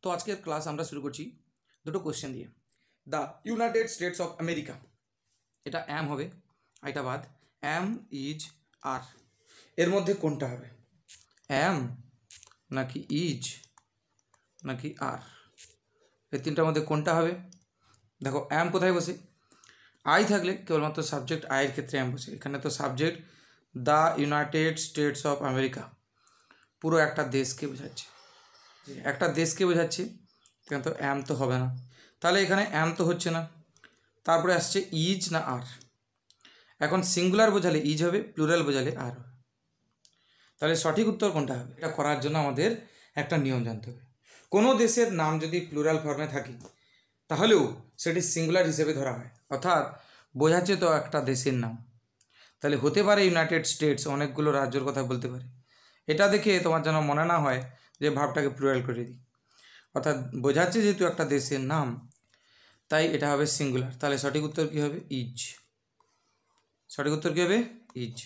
তো আজকের ক্লাস আমরা শুরু করছি দুটো কোশ্চেন দিয়ে। The United States of America, এটা অ্যাম হবে, এটা বাদ অ্যাম ইজ আর, এর মধ্যে কোনটা হবে, অ্যাম নাকি ইজ নাকি আর? এই তিনটার মধ্যে কোনটা হবে? দেখো অ্যাম কোথায় বসে, আই থাকলে কেবলমাত্র সাবজেক্ট আয়ের ক্ষেত্রে অ্যাম বসে। এখানে তো subject the United States of America, পুরো একটা দেশকে বোঝাচ্ছে, একটা দেশকে বোঝাচ্ছে, এখানে তো অ্যাম তো হবে না, তাহলে এখানে অ্যাম তো হচ্ছে না। তারপরে আসছে ইজ না আর। এখন সিঙ্গুলার বোঝালে ইজ হবে, প্লুরাল বোঝালে আর হবে। তাহলে সঠিক উত্তর কোনটা হবে? এটা করার জন্য আমাদের একটা নিয়ম জানতে হবে। কোনো দেশের নাম যদি প্লুরাল ফর্মে থাকে তাহলেও সেটি সিঙ্গুলার হিসেবে ধরা হয়, অর্থাৎ বোঝাচ্ছে তো একটা দেশের নাম। তাহলে হতে পারে ইউনাইটেড স্টেটস, অনেকগুলো রাজ্যের কথা বলতে পারে। এটা দেখে তোমার যেন মনে না হয় যে ভাবটাকে প্লুরাল করে দিই, অর্থাৎ বোঝাচ্ছে যেহেতু একটা দেশের নাম, তাই এটা হবে সিঙ্গুলার। তাহলে সঠিক উত্তর কী হবে? ইজ। সঠিক উত্তর কী হবে? ইজ।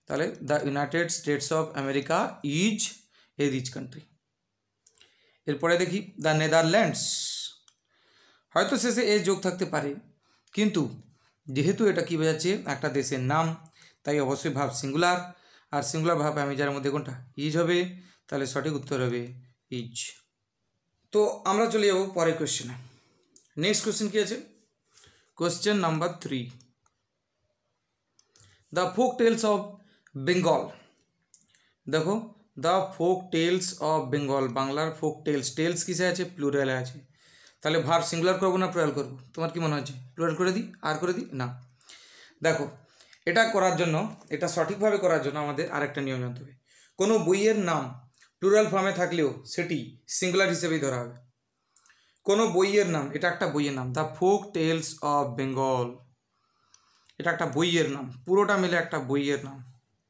তাহলে the United States of America is a rich country. এরপরে দেখি দ্য নেদারল্যান্ডস, হয়তো শেষে এ যোগ থাকতে পারে, কিন্তু যেহেতু এটা কী বোঝাচ্ছে একটা দেশের নাম, তাই অবশ্যই ভাব সিঙ্গুলার, আর সিঙ্গুলার ভাব আমি যার মধ্যে কোনটা? ইজ হবে। তাহলে সঠিক উত্তর হবে ইজ। তো আমরা চলে যাবো পরের কোশ্চেনে। নেক্সট কোশ্চেন কী আছে? Question number 3, the folk tales of Bengal. দেখো the folk tales of Bengal, বাংলার ফোক টেলস, টেলস কিসে আছে? প্লুরালে আছে। তাহলে ভার সিঙ্গুলার করবো না প্লুরাল করবো? তোমার কি মনে হচ্ছে? প্লুরাল করে দিই, আর করে দিই না? দেখো এটা করার জন্য, এটা সঠিকভাবে করার জন্য আমাদের আরেকটা নিয়ম জানতে হবে। কোনো বইয়ের নাম প্লুরাল ফর্মে থাকলেও সেটি সিঙ্গুলার হিসেবেই ধরা হবে। কোনো বইয়ের নাম, এটা একটা বইয়ের নাম, the folk tales of Bengal, এটা একটা বইয়ের নাম, পুরোটা মিলে একটা বইয়ের নাম,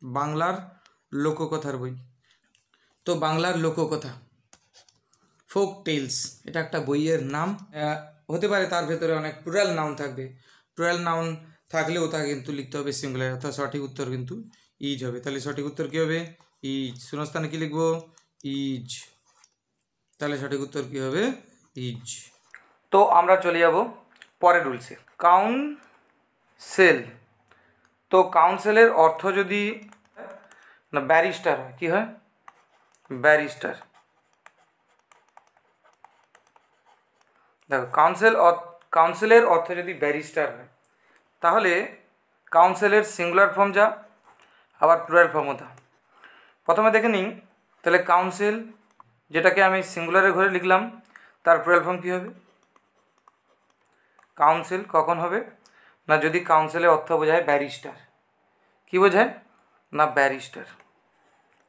বাংলার লোককথার বই। তো বাংলার লোককথা ফোক টেলস, এটা একটা বইয়ের নাম। হতে পারে তার ভেতরে অনেক প্লুরাল নাউন থাকবে, প্লুরাল নাউন থাকলেও তা কিন্তু লিখতে হবে সিঙ্গুলার, অর্থাৎ সঠিক উত্তর কিন্তু ইজ হবে। তাহলে সঠিক উত্তর কী হবে? ইজ। শূন্যস্থানে কী লিখবো? ইজ। তাহলে সঠিক উত্তর কী হবে? ইজ। তো আমরা চলে যাব পরের রুলসে, কাউন্সিল। তো কাউন্সিলের অর্থ যদি না ব্যারিস্টার হয়, কী হয়? ব্যারিস্টার। দেখো কাউন্সিলের অর্থ যদি ব্যারিস্টার হয়, তাহলে কাউন্সিলের সিঙ্গুলার ফর্ম যা, আবার প্লুরাল ফর্মও তা। প্রথমে দেখে নিই, তাহলে কাউন্সিল যেটাকে আমি সিঙ্গুলারের ঘরে লিখলাম, তার প্লুরাল ফর্ম কী হবে? কাউন্সিল কখন হবে না, যদি কাউন্সিলের অর্থ বোঝায় ব্যারিস্টার। কী বোঝায়? না ব্যারিস্টার।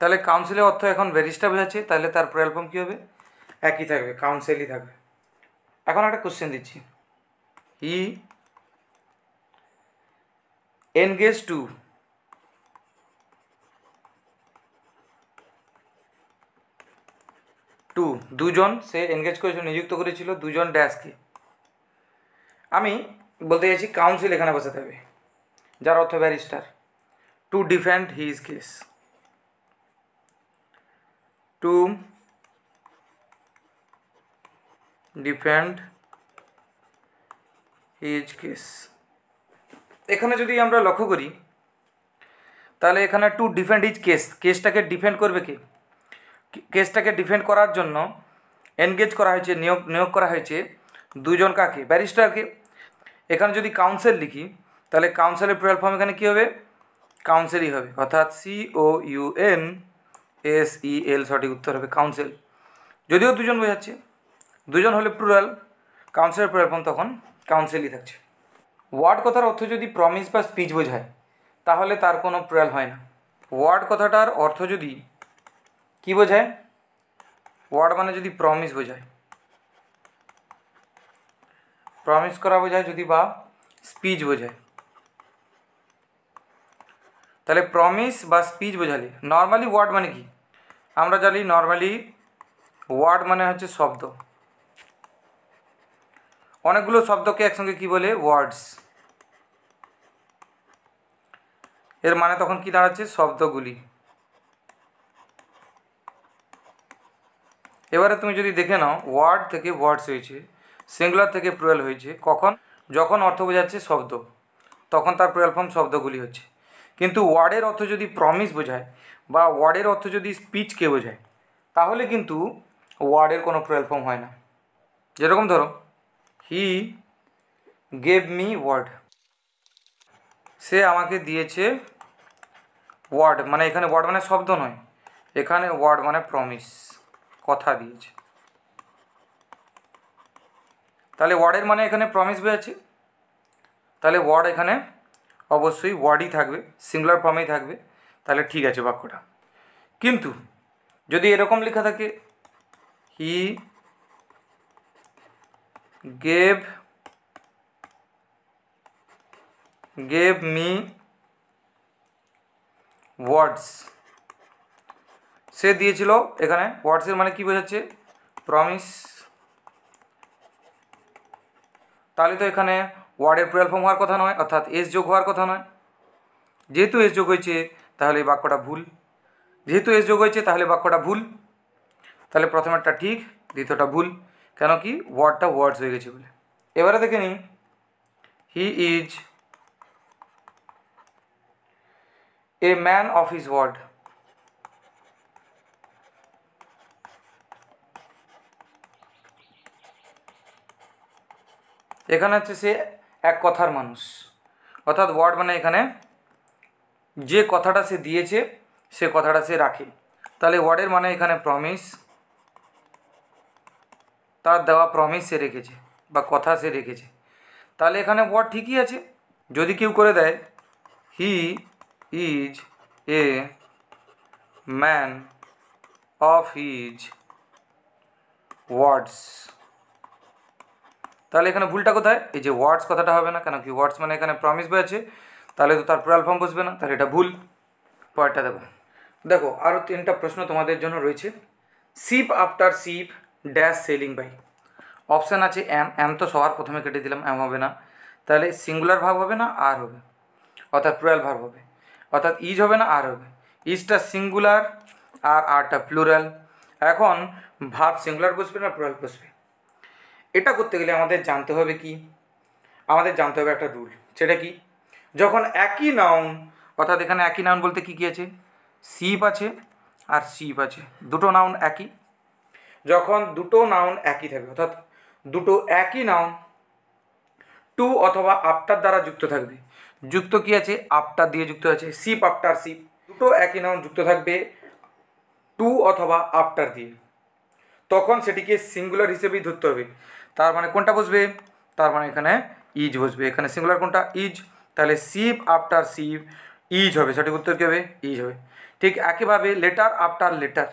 তাহলে কাউন্সিলের অর্থ এখন ব্যারিস্টার বোঝাচ্ছে, তাহলে তার প্লুরাল ফর্ম কী হবে? একই থাকবে, কাউন্সিলই থাকবে। এখন একটা কোশ্চেন দিচ্ছি, হি এনগেজ টু দুজন, সে এনগেজ করেছিল, নিযুক্ত করেছিল দুজন ড্যাশকে। আমি বলতে চাইছি কাউন্সিল এখানে বসাতে হবে, যার অর্থ barrister, to defend his case, to defend his case. এখানে যদি আমরা লক্ষ্য করি, তাহলে এখানে টু ডিফেন্ড হিজ কেস, কেসটাকে ডিফেন্ড করবে কে? কেসটাকে ডিফেন্ড করার জন্য এনগেজ করা হয়েছে, নিয়োগ করা হয়েছে দুজন, কাকে? ব্যারিস্টারকে। এখানে যদি কাউন্সিল লিখি, তাহলে কাউন্সিলের প্লুরাল ফর্ম এখানে কী হবে? কাউন্সিলই হবে, অর্থাৎ COUNSEL সঠিক উত্তর হবে কাউন্সিল। যদিও দুজন বোঝাচ্ছে, দুজন হলে প্লুরাল, কাউন্সিলের প্লুরাল ফর্ম তখন কাউন্সিলই থাকছে। ওয়ার্ড কথার অর্থ যদি প্রমিস বা স্পিচ বোঝায়, তাহলে তার কোনো প্লুরাল হয় না। ওয়ার্ড কথাটার অর্থ যদি কী বোঝায়? ওয়ার্ড মানে যদি প্রমিস বোঝায়, প্রমিস করা বোঝায় যদি, বা স্পিচ বোঝায়, তাহলে প্রমিস বা স্পিচ বোঝালে নর্মালি ওয়ার্ড মানে কি আমরা জানি? নর্মালি ওয়ার্ড মানে হচ্ছে শব্দ, অনেকগুলো শব্দকে একসঙ্গে কি বলে? ওয়ার্ডস। এর মানে তখন কি দাঁড়াচ্ছে? শব্দগুলি। এবারে তুমি যদি দেখে নাও ওয়ার্ড থেকে ওয়ার্ডস হয়েছে, সিঙ্গুলার থেকে প্লুরাল হয়েছে কখন? যখন অর্থ বোঝাচ্ছে শব্দ, তখন তার প্লুরাল ফর্ম শব্দগুলি হচ্ছে। কিন্তু ওয়ার্ডের অর্থ যদি প্রমিস বোঝায় বা ওয়ার্ডের অর্থ যদি স্পিচকে বোঝায়, তাহলে কিন্তু ওয়ার্ডের কোনো প্লুরাল ফর্ম হয় না। যেরকম ধরো হি গেভ মি ওয়ার্ড, সে আমাকে দিয়েছে ওয়ার্ড, মানে এখানে ওয়ার্ড মানে শব্দ নয়, এখানে ওয়ার্ড মানে প্রমিস, কথা দিয়েছে। তাহলে ওয়ার্ডের মানে এখানে প্রমিস বোঝাচ্ছে, তাহলে ওয়ার্ড এখানে অবশ্যই ওয়ার্ডই থাকবে, সিঙ্গুলার ফর্মেই থাকবে, তাহলে ঠিক আছে বাক্যটা। কিন্তু যদি এরকম লেখা থাকে হি গেভ মি ওয়ার্ডস, সে দিয়েছিল, এখানে ওয়ার্ডসের মানে কি বোঝাচ্ছে? প্রমিস। তাহলে তো এখানে ওয়ার্ডের প্লুরাল ফর্ম হওয়ার কথা নয়, অর্থাৎ এস যোগ হওয়ার কথা নয়। যেহেতু এস যোগ হয়েছে তাহলে এই বাক্যটা ভুল, যেহেতু এস যোগ হয়েছে তাহলে বাক্যটা ভুল। তাহলে প্রথমেরটা ঠিক, দ্বিতীয়টা ভুল, কেন কি? ওয়ার্ডটা ওয়ার্ডস হয়ে গেছে বলে। এবারে দেখে নিই he is a man of his word, এখানে হচ্ছে সে এক কথার মানুষ, অর্থাৎ ওয়ার্ড মানে এখানে যে কথাটা সে দিয়েছে সে কথাটা সে রাখে। তাহলে ওয়ার্ডের মানে এখানে প্রমিস, তার দেওয়া প্রমিস সে রেখেছে বা কথা সে রেখেছে। তাহলে এখানে ওয়ার্ড ঠিকই আছে। যদি কেউ করে দেয় হি is a man of his words, তাহলে এখানে ভুলটা কোথায়? এই যে ওয়ার্ডস কথাটা হবে না, কেন কি? ওয়ার্ডস মানে এখানে প্রমিস বোঝাচ্ছে, তাহলে তো তার প্লুরাল ফর্ম বসবে না, তাহলে এটা ভুল। পরেরটা দেখো আরও 3টা প্রশ্ন তোমাদের জন্য রয়েছে। Ship after ship dash sailing by, option আছে এম তো সবার প্রথমে কেটে দিলাম, এম হবে না, তাহলে সিঙ্গুলার ভার্ব হবে না আর হবে, অর্থাৎ প্লুরাল ভার্ব হবে, অর্থাৎ ইজ হবে না আর হবে। ইজটা সিঙ্গুলার আর আরটা প্লুরাল। এখন ভার্ব সিঙ্গুলার বসবে না প্লুরাল বসবে, এটা করতে গেলে আমাদের জানতে হবে কি? আমাদের জানতে হবে একটা রুল। সেটা কি? যখন একই নাউন, অর্থাৎ এখানে একই নাউন বলতে কী কী আছে? শিপ আছে আর শিপ আছে, দুটো নাউন একই। যখন দুটো নাউন একই থাকবে, অর্থাৎ দুটো একই নাউন টু অথবা আফটার দ্বারা যুক্ত থাকবে, যুক্ত কি আছে? আফটার দিয়ে যুক্ত আছে, শিপ আফটার শিপ, দুটো একই নাউন যুক্ত থাকবে টু অথবা আফটার দিয়ে, তখন সেটিকে সিঙ্গুলার হিসেবেই ধরতে হবে। তার মানে কোনটা বসবে? তার মানে এখানে ইজ বসবে। এখানে সিঙ্গুলার কোনটা? ইজ। তাহলে শিপ আফটার শিপ ইজ হবে, সঠিক উত্তর কী হবে? ইজ হবে। ঠিক একইভাবে লেটার আফটার লেটার,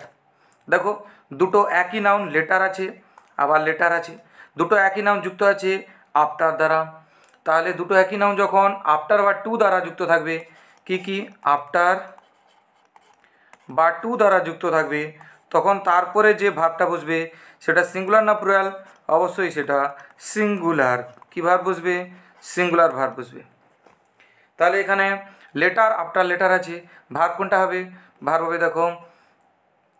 দেখো দুটো একই নাউন, লেটার আছে আবার লেটার আছে, দুটো একই নাউন যুক্ত আছে আফটার দ্বারা, তাহলে দুটো একই নাউন যখন আফটার বা টু দ্বারা যুক্ত থাকবে, কি কি? আফটার বা টু দ্বারা যুক্ত থাকবে, তখন তারপরে যে ভার্বটা বসবে সেটা সিঙ্গুলার না প্লুরাল? অবশ্যই সেটা সিঙ্গুলার। কী ভার্ব বসবে? সিঙ্গুলার ভার্ব বসবে। তাহলে এখানে লেটার আফটার লেটার আছে, ভার্ব কোনটা হবে? ভার্ব হবে দেখো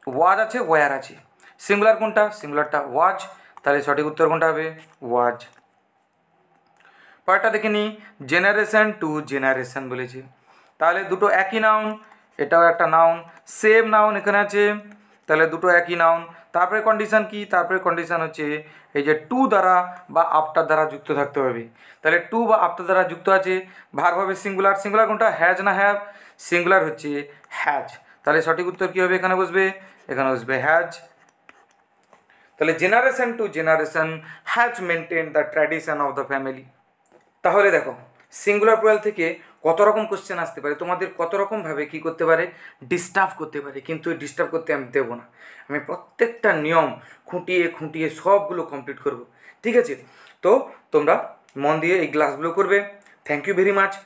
ওয়াজ আছে ওয়ার আছে, সিঙ্গুলার কোনটা? সিঙ্গুলারটা ওয়াজ, তাহলে সঠিক উত্তর কোনটা হবে? ওয়াজ। পরেরটা দেখে নিই, জেনারেশন টু জেনারেশন বলেছে, তাহলে দুটো একই নাউন, এটাও একটা নাউন, সেম নাউন এখানে আছে, তাহলে দুটো একই নাউন। তারপরে কন্ডিশন কি? তারপরে কন্ডিশন হচ্ছে এই যে টু দ্বারা বা আফটার দ্বারা যুক্ত থাকতে হবে, তাহলে টু বা আফটার দ্বারা যুক্ত আছে, ভার্ব হবে সিঙ্গুলার। সিঙ্গুলার কোনটা? হ্যাজ না হ্যাভ? সিঙ্গুলার হচ্ছে হ্যাজ, তাহলে সঠিক উত্তর কী হবে? এখানে বসবে, এখানে বসবে হ্যাজ। তাহলে generation to generation has maintain the tradition of the family. তাহলে দেখো সিঙ্গুলার প্লুরাল থেকে কত রকম কোশ্চেন আসতে পারে, তোমাদের কত রকমভাবে কী করতে পারে? ডিস্টার্ব করতে পারে, কিন্তু ডিস্টার্ব করতে আমি দেবো না, আমি প্রত্যেকটা নিয়ম খুঁটিয়ে খুঁটিয়ে সবগুলো কমপ্লিট করব। ঠিক আছে, তো তোমরা মন দিয়ে এই ক্লাসগুলো করবে। Thank you very much.